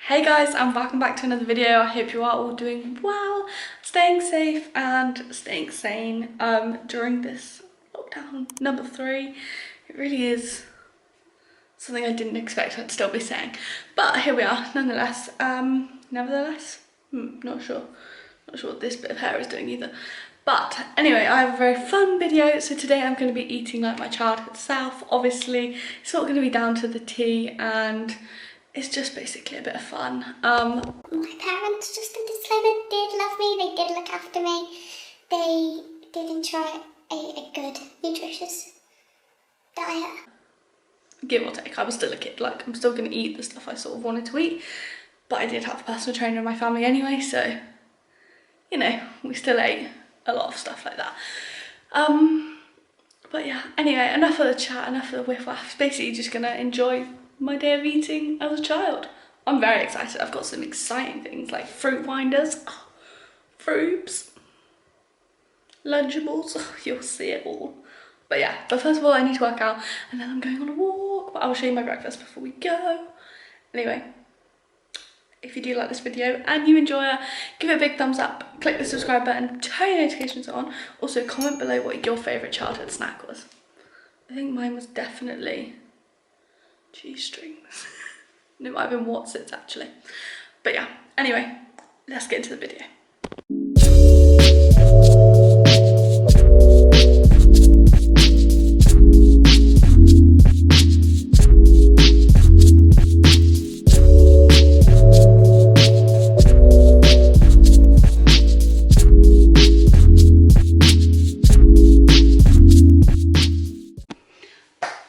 Hey guys, and welcome back to another video. I hope you are all doing well, staying safe and staying sane during this lockdown number 3. It really is something I didn't expect I'd still be saying, but here we are nonetheless. Not sure what this bit of hair is doing either. But anyway, I have a very fun video. So today I'm going to be eating like my childhood self. Obviously, it's not going to be down to the T, and it's just basically a bit of fun. My parents, just a disclaimer, did love me. They did look after me. They did enjoy a good, nutritious diet. Give or take, I was still a kid. Like, I'm still going to eat the stuff I sort of wanted to eat. But I did have a personal trainer in my family anyway, so, you know, we still ate a lot of stuff like that. But yeah, anyway, enough of the chat, enough of the whiff-waff. Basically just going to enjoy my day of eating as a child. I'm very excited. I've got some exciting things like fruit winders, fruits, Lunchables, you'll see it all. But yeah, but first of all I need to work out and then I'm going on a walk, but I'll show you my breakfast before we go. Anyway, if you do like this video and you enjoy it, give it a big thumbs up, click the subscribe button, turn your notifications on. Also comment below what your favourite childhood snack was. I think mine was definitely cheese strings. It might have been Watsits actually. But yeah, anyway, let's get into the video.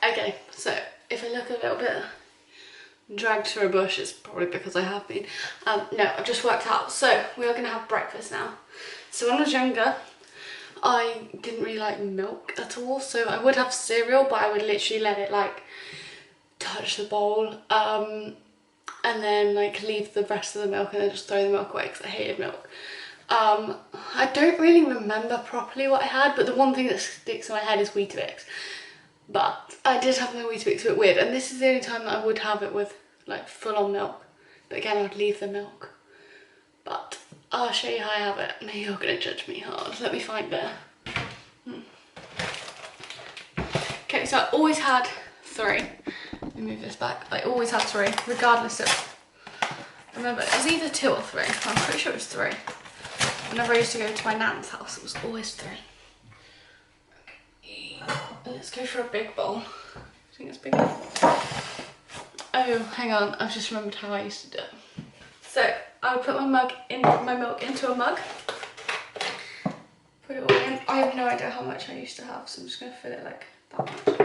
Okay, so if I look a little bit dragged through a bush, it's probably because I have been. No, I've just worked out. So we are going to have breakfast now. So when I was younger, I didn't really like milk at all. So I would have cereal, but I would literally let it like touch the bowl and then like leave the rest of the milk and then just throw the milk away because I hated milk. I don't really remember properly what I had, but the one thing that sticks in my head is Weetabix. But I did have my Weetabix a bit weird, and this is the only time that I would have it with like full-on milk. But again, I'd leave the milk. But I'll show you how I have it. Now you're gonna judge me hard. Let me find it. Okay, so I always had 3. Let me move this back. I always had 3, regardless of. Remember, it was either 2 or 3. I'm pretty sure it was 3. Whenever I used to go to my nan's house, it was always 3. Let's go for a big bowl. I think it's big enough. Oh, hang on, I've just remembered how I used to do it. So I would put my milk into a mug. Put it all in. I have no idea how much I used to have, so I'm just gonna fill it like that much.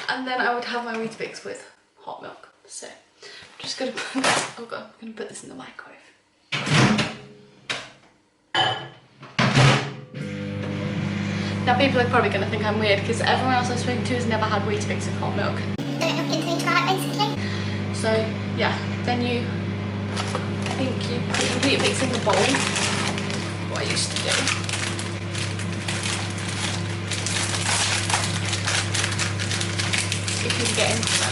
And then I would have my Weetabix with hot milk. So I'm just gonna put this, oh god, I'm gonna put this in the microwave. Now people are probably going to think I'm weird because everyone else I've spoken to has never had Weetabix with hot milk. Basically. So yeah, then I think you put your Weetabix in the bowl, what I used to do. If you can get into that.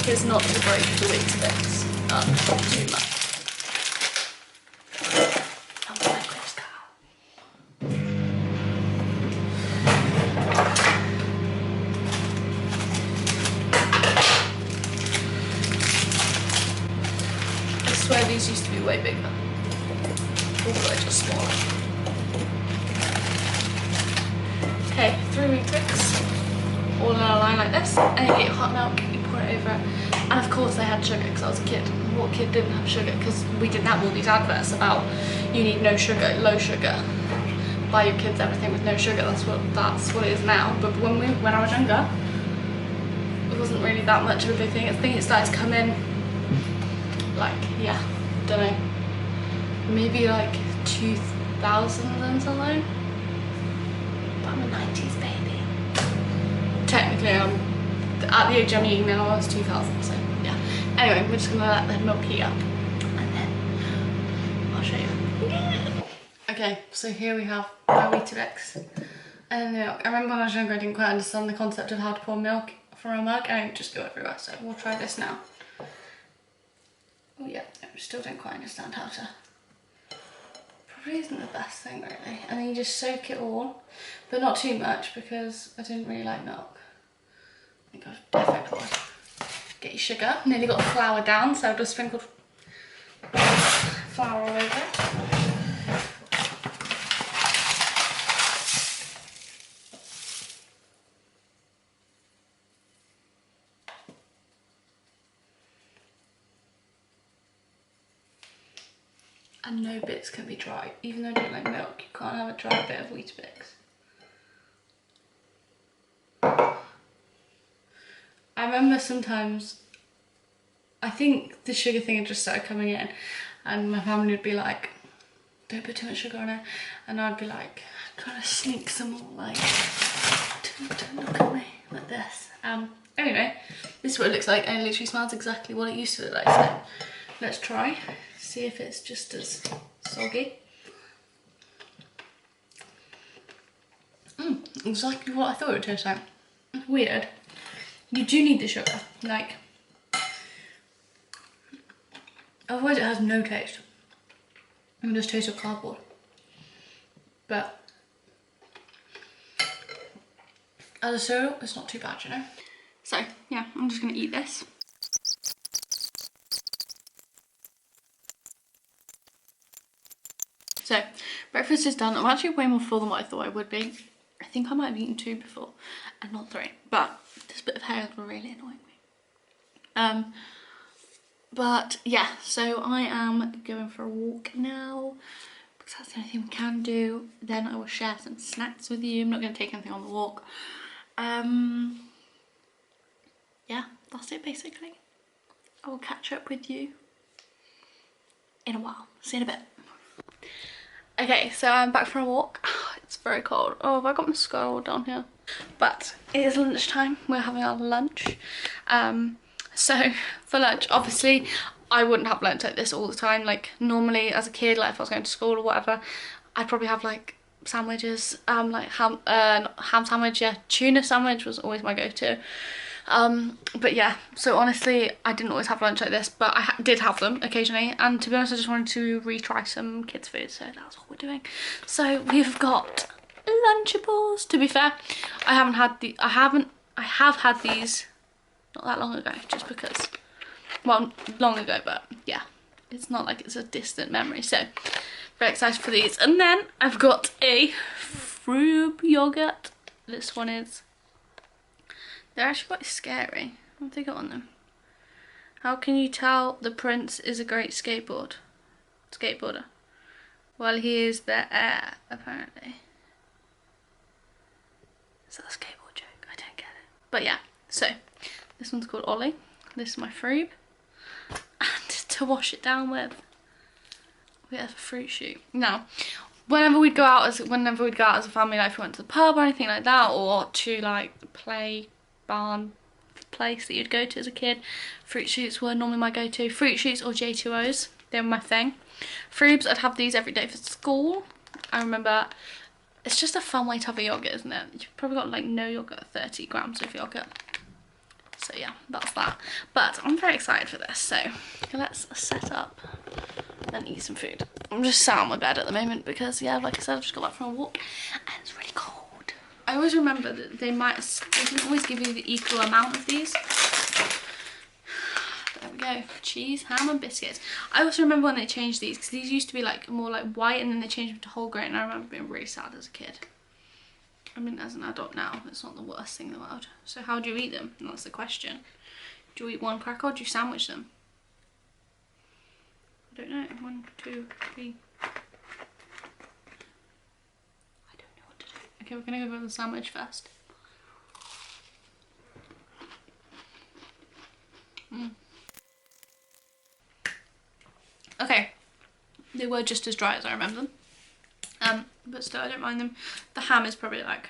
Is not to break the Weetabix up too much. Oh my goodness, cow. I swear these used to be way bigger. Or were they just smaller? Okay, 3 Weetabix, all in a line like this, and you get your hot milk. Over it. And of course I had sugar because I was a kid. What kid didn't have sugar? Because we didn't have all these adverts about you need no sugar, low sugar, buy your kids everything with no sugar. That's what it is now. But when I was younger, it wasn't really that much of a big thing. I think it started to come in like, yeah, don't know, maybe like 2000 and something. But I'm a 90s baby. Technically at the age I'm eating now, I was 2000, so yeah. Anyway, we're just gonna let the milk heat up and then I'll show you. Okay, Okay, so here we have my Weetabix and milk. I remember when I was younger I didn't quite understand the concept of how to pour milk from a mug and it would just go everywhere, so we'll try this now. Oh yeah, I still don't quite understand how to. Probably isn't the best thing really. And then you just soak it all, but not too much because I didn't really like milk. I think I've definitely poured. Get your sugar. Nearly got the flour down, so I've just sprinkled flour all over it. And no bits can be dry. Even though I don't like milk, you can't have a dry bit of Weetabix. I remember sometimes, I think the sugar thing had just started coming in and my family would be like, don't put too much sugar on it. And I'd be like, trying to sneak some more, like, don't look at me, like this. Anyway, this is what it looks like and it literally smells exactly what it used to look like. So let's try, see if it's just as soggy. Exactly what I thought it would taste like. It's weird. You do need the sugar, like, otherwise it has no taste. It just tastes of cardboard. But as a cereal, it's not too bad, you know. So yeah, I'm just gonna eat this. So breakfast is done. I'm actually way more full than what I thought I would be. I think I might have eaten 2 before and not 3, but this bit of hair is really annoying me. But yeah, so I am going for a walk now because that's the only thing we can do. Then I will share some snacks with you. I'm not going to take anything on the walk. Yeah, that's it basically. I will catch up with you in a while. See you in a bit. Okay, so I'm back from a walk. It's very cold. Oh, have I got mascara all down here? But it is lunchtime. We're having our lunch. So for lunch, obviously, I wouldn't have lunch like this all the time. Like normally as a kid, like if I was going to school or whatever, I'd probably have like sandwiches, like ham sandwich, yeah, tuna sandwich was always my go-to. But yeah, so honestly, I didn't always have lunch like this, but I did have them occasionally. And to be honest, I just wanted to retry some kids' food, so that's what we're doing. So we've got Lunchables. To be fair, I have had these not that long ago, just because, well, long ago, but yeah, it's not like it's a distant memory. So very excited for these. And then I've got a Frube yogurt. This one is. They're actually quite scary. What have they got on them? How can you tell the prince is a great skateboarder? Well, he is the heir, apparently. Is that a skateboard joke? I don't get it. But yeah, so this one's called Ollie. This is my Frube. And to wash it down with, we have a fruit shoot. Now, whenever we'd go out as a family, like if we went to the pub or anything like that, or to like play barn place that you'd go to as a kid, fruit shoots were normally my go-to. Fruit shoots or J2Os, they were my thing. Frubes, I'd have these every day for school. I remember, it's just a fun way to have a yogurt, isn't it? You've probably got like no yogurt, 30 grams of yogurt. So yeah, that's that. But I'm very excited for this, so let's set up and eat some food. I'm just sat on my bed at the moment because, yeah, like I said, I've just got back from a walk and it's really cold. I always remember that they didn't always give you the equal amount of these. There we go, cheese, ham and biscuits. I also remember when they changed these, because these used to be like more like white and then they changed them to whole grain, and I remember being really sad as a kid. I mean, as an adult now, it's not the worst thing in the world. So how do you eat them? That's the question. Do you eat one cracker or do you sandwich them? I don't know. 1, 2, 3. Okay, we're gonna go for the sandwich first. Okay, they were just as dry as I remember them. But still, I don't mind them. The ham is probably like,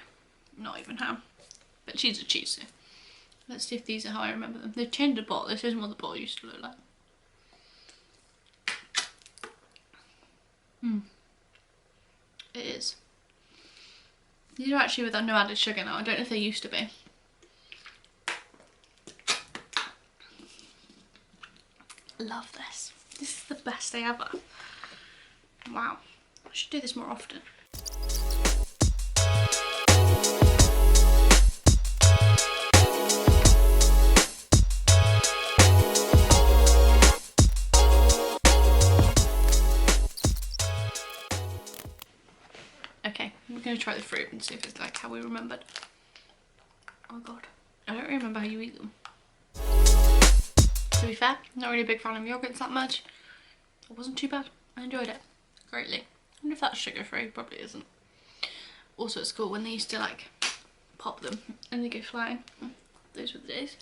not even ham, but cheese is cheese. So let's see if these are how I remember them. They've changed the bottle. This isn't what the bottle used to look like. It is. These are actually with no added sugar now. I don't know if they used to be. Love this. This is the best day ever. Wow. I should do this more often. Okay, we're going to try the fruit and see if it's like how we remembered. Oh god, I don't remember how you eat them. To be fair, not really a big fan of yogurts that much. It wasn't too bad. I enjoyed it greatly. I wonder if that's sugar free. Probably isn't. Also at school when they used to like pop them and they go flying. Those were the days.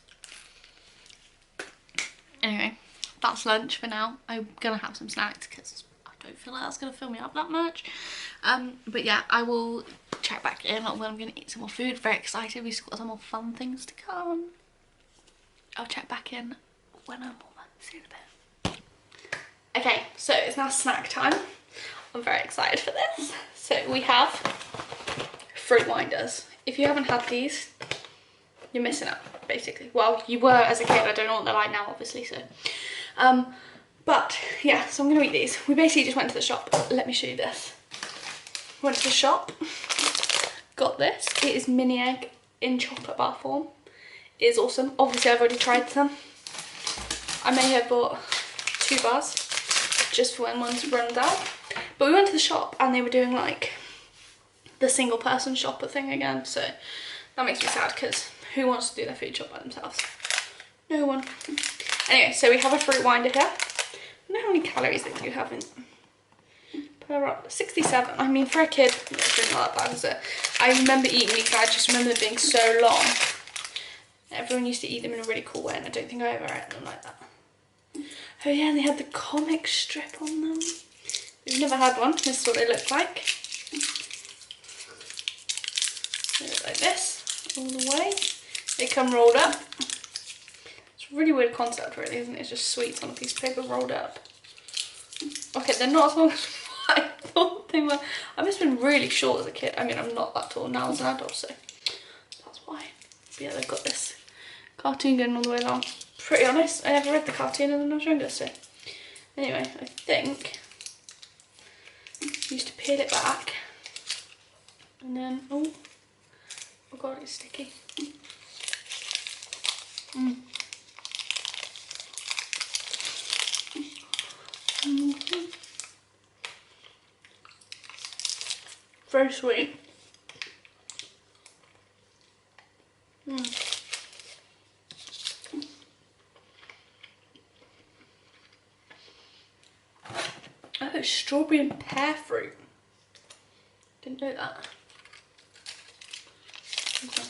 Anyway, that's lunch for now. I'm gonna have some snacks because I don't feel like that's gonna fill me up that much. But yeah, I will check back in when I'm gonna eat some more food. Very excited. We've got some more fun things to come. I'll check back in when I'm warmer. See you in a bit. Okay, so it's now snack time. I'm very excited for this. So we have fruit winders. If you haven't had these, you're missing out, basically. Well, you were as a kid. I don't know what they're like now, obviously. So, but yeah. So I'm gonna eat these. We basically just went to the shop. Let me show you this. Went to the shop. Got this. It is mini egg in chocolate bar form. It is awesome. Obviously, I've already tried them. I may have bought 2 bars just for when one's runs out. But we went to the shop and they were doing like the single person shopper thing again. So that makes me sad because who wants to do their food shop by themselves? No one. Anyway, so we have a fruit winder here. I don't know how many calories they do have in per 67. I mean, for a kid, it's really not that bad, is it? I remember eating these, I just remember them being so long. Everyone used to eat them in a really cool way and I don't think I ever ate them like that. Oh yeah, and they had the comic strip on them. If you've never had one, this is what they look like. They look like this, all the way. They come rolled up. It's a really weird concept really, isn't it? It's just sweets on a piece of paper rolled up. Okay, they're not as long as I thought they were. I must have been really short as a kid. I mean, I'm not that tall now as an adult, so that's why. But yeah, they've got this cartoon going all the way along. Pretty honest, I never read the cartoon when I was younger, so anyway, I think I used to peel it back and then oh god, it's sticky. Very sweet. Oh, strawberry and pear fruit. Didn't know that. Okay.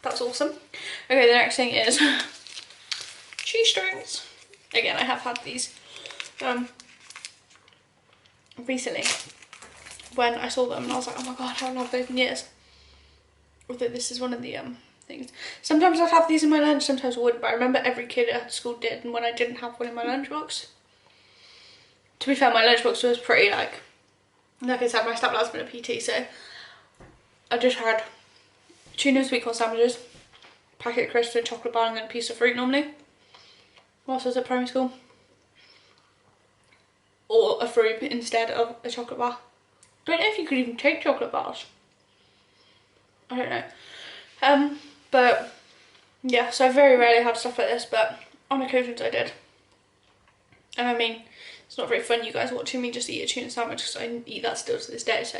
That's awesome. Okay, the next thing is cheese strings. Again, I have had these recently when I saw them and I was like, oh my god, I haven't had those in years. Although this is one of the things. Sometimes I'd have these in my lunch, sometimes I wouldn't, but I remember every kid at school did, and when I didn't have one in my lunchbox. To be fair, my lunchbox was pretty like I said, my steplad's been a PT, so I just had tuna sweet corn sandwiches, packet of crisps and chocolate bar and then a piece of fruit normally whilst I was at primary school. Or a fruit instead of a chocolate bar. Don't know if you could even take chocolate bars. I don't know. But yeah, so I very rarely had stuff like this, but on occasions I did. And I mean, it's not very fun you guys watching me just eat a tuna sandwich because I eat that still to this day, so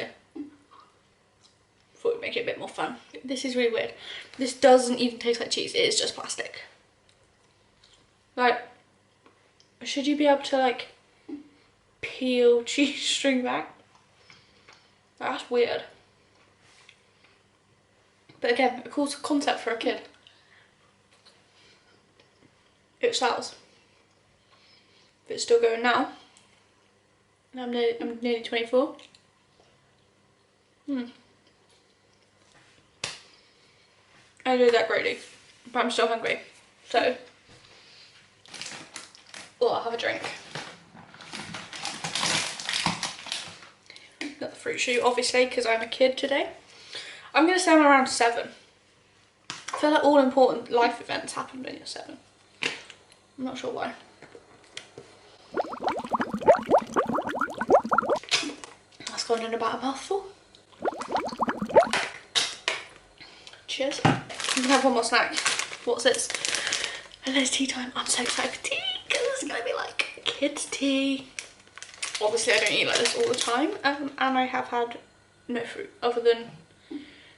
thought it'd make it a bit more fun. This is really weird. This doesn't even taste like cheese, it is just plastic. Like, should you be able to like peel cheese string back? That's weird. But again, a cool concept for a kid. it sells. If it's still going now, and I'm nearly 24. I do that greatly, but I'm still hungry. So, well, I'll have a drink. Got the fruit shoot, obviously, because I'm a kid today. I'm going to say I'm around 7. I feel like all important life events happen when you're 7. I'm not sure why. That's gone in about a mouthful. Cheers. I'm going to have one more snack. What's this? And it's tea time. I'm so excited for tea because it's going to be like kids' tea. Obviously, I don't eat like this all the time, and I have had no fruit other than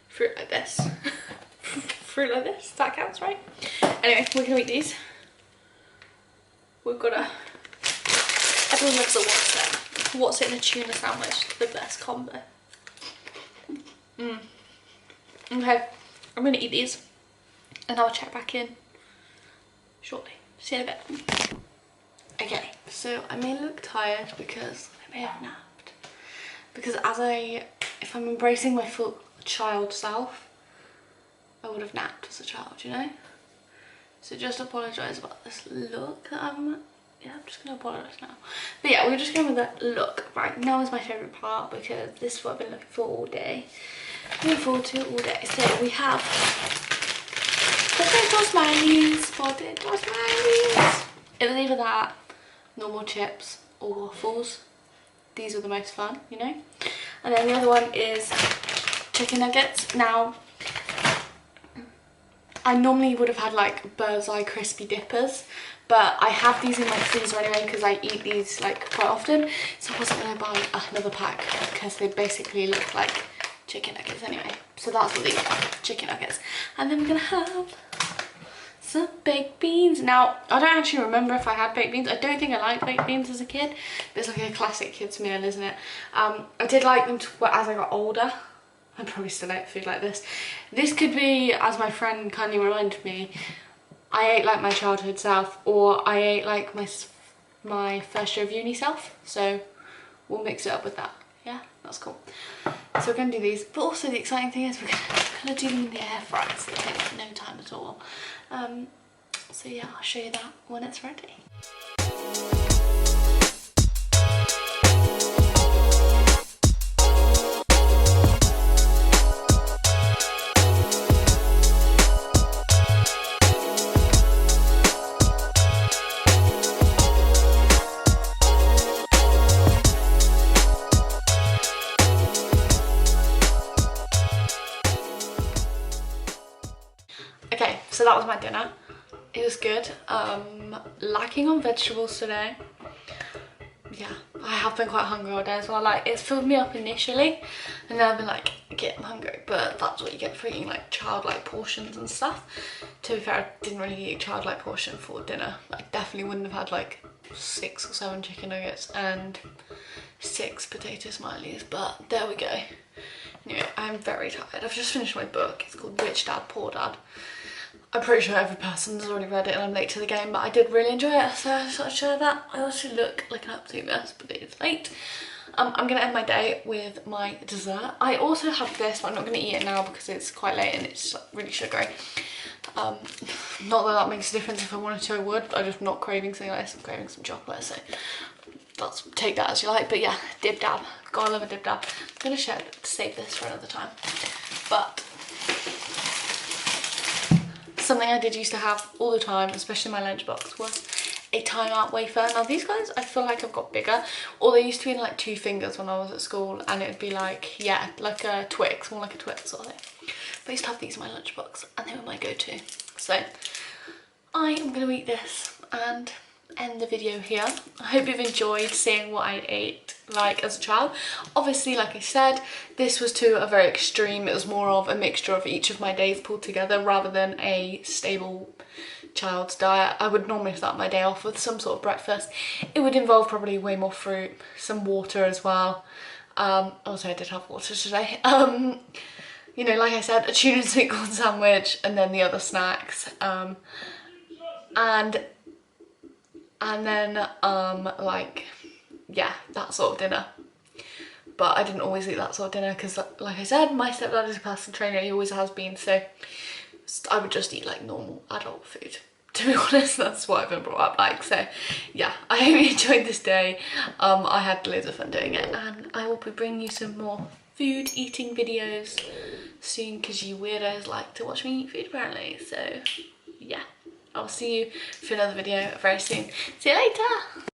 fruit like this. Fruit like this, that counts, right? Anyway, we're gonna eat these. We've got a, everyone loves a what's it in a tuna sandwich, the best combo. Okay, I'm gonna eat these and I'll check back in shortly. See you in a bit. Okay, so I may look tired because I may have napped. Because if I'm embracing my full child self, I would have napped as a child, you know? So just apologise about this look that I'm just going to apologise now. But yeah, we're just going with the look. Right, now is my favourite part because this is what I've been looking for all day. Looking forward to all day. So we have potato smileys. It was either that, normal chips or waffles. These are the most fun, you know. And then the other one is chicken nuggets. Now, I normally would have had like Bird's Eye crispy dippers, but I have these in my freezer anyway because I eat these like quite often, so I wasn't going to buy another pack because they basically look like chicken nuggets anyway. So that's what these are, chicken nuggets. And then we're going to have some baked beans. Now, I don't actually remember if I had baked beans. I don't think I liked baked beans as a kid, but it's like a classic kids meal, isn't it? I did like them as I got older. I probably still ate food like this. This could be, as my friend kindly reminded me, I ate like my childhood self, or I ate like my first year of uni self. So we'll mix it up with that. Yeah, that's cool. So we're gonna do these, but also the exciting thing is we're gonna do them in the air fryer, so it takes no time at all. So yeah, I'll show you that when it's ready. Okay, so that was my dinner. It was good. Lacking on vegetables today. Yeah, I have been quite hungry all day as well. Like, it's filled me up initially, and then I've been like, okay, I'm hungry. But that's what you get for eating like childlike portions and stuff. To be fair, I didn't really eat a childlike portion for dinner. I definitely wouldn't have had like 6 or 7 chicken nuggets and 6 potato smileys, but there we go. Anyway, I'm very tired. I've just finished my book. It's called Rich Dad, Poor Dad. I'm pretty sure every person's already read it and I'm late to the game, but I did really enjoy it, so I just thought I'd share that. I also look like an absolute mess, but it is late. I'm going to end my day with my dessert. I also have this, but I'm not going to eat it now because it's quite late and it's really sugary. Not that that makes a difference. If I wanted to, I would, but I'm just not craving something like this. I'm craving some chocolate, so take that as you like. But yeah, dib dab. Gotta love a dib dab. I'm going to save this for another time. But something I did used to have all the time, especially in my lunchbox, was a Time Out wafer. Now these guys, I feel like I've got bigger, or they used to be in like 2 fingers when I was at school, and it'd be like, yeah, like a Twix, more like a Twix sort of thing. But I used to have these in my lunchbox, and they were my go-to. So I am going to eat this and end the video here. I hope you've enjoyed seeing what I ate like as a child. Obviously, like I said, this was to a very extreme. It was more of a mixture of each of my days pulled together rather than a stable child's diet. I would normally start my day off with some sort of breakfast. It would involve probably way more fruit, some water as well. Also I did have water today. You know, like I said, a tuna and sweet corn sandwich and then the other snacks. And and then like, yeah, that sort of dinner. But I didn't always eat that sort of dinner because, like I said, my stepdad is a personal trainer, he always has been, so I would just eat like normal adult food. To be honest, that's what I've been brought up like. So yeah, I hope you enjoyed this day. I had loads of fun doing it, and I will be bringing you some more food eating videos soon because you weirdos like to watch me eat food apparently. So yeah, I'll see you for another video very soon. See you later.